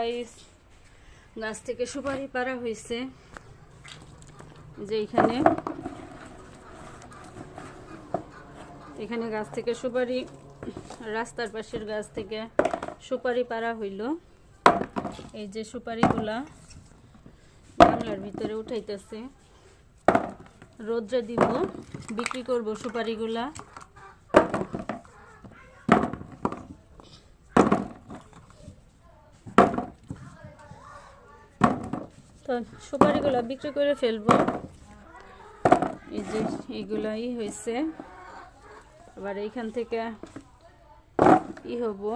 Guys, গাছ থেকে সুপারি পাড়া হয়েছে। যে এখানে গাছ থেকে সুপারি, রাস্তার পাশের গাছ থেকে সুপারি পাড়া হইল। এই যে সুপারিগুলা গামলার ভিতরে উঠাইতেছে, রোদ্রে দিব, বিক্রি করব সুপারিগুলা। তো সুপারিগুলা বিক্রি করে ফেলবো। এই যে এইগুলাই হয়েছে, আবার এইখান থেকে হবো।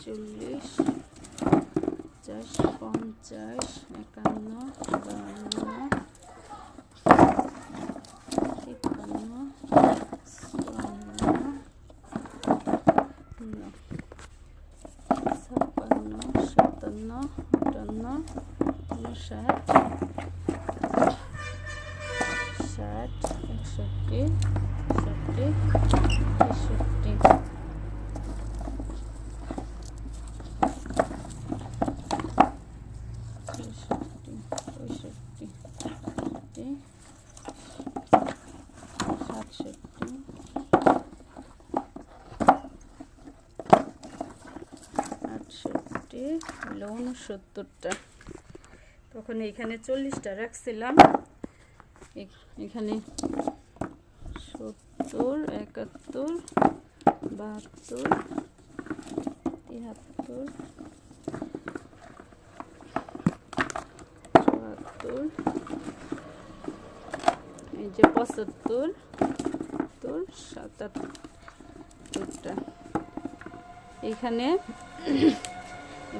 চল্লিশ, 48, 50, 51, 52, হলো 69টা। তখন এখানে 40টা রাখছিলাম, এখানে 70, 71, 72, 73, 74, এই যে 75, 77টা। এইখানে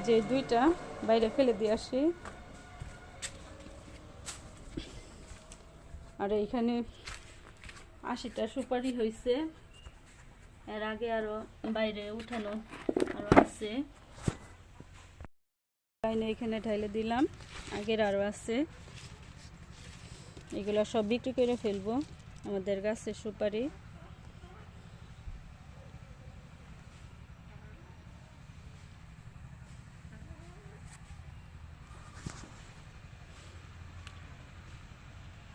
যে দুইটা বাইরে ফেলে দিয়ে আসি, আর এইখানে 80টা সুপারি হয়েছে। এর আগে আরো বাইরে উঠানো আরো আছে, এখানে ঢাইলে দিলাম, আগের আরো আছে। এগুলো সব বিক্রি করে ফেলবো, আমাদের গাছের সুপারি।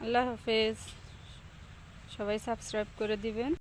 আল্লাহ হাফেজ, সবাই সাবস্ক্রাইব করে দিবেন।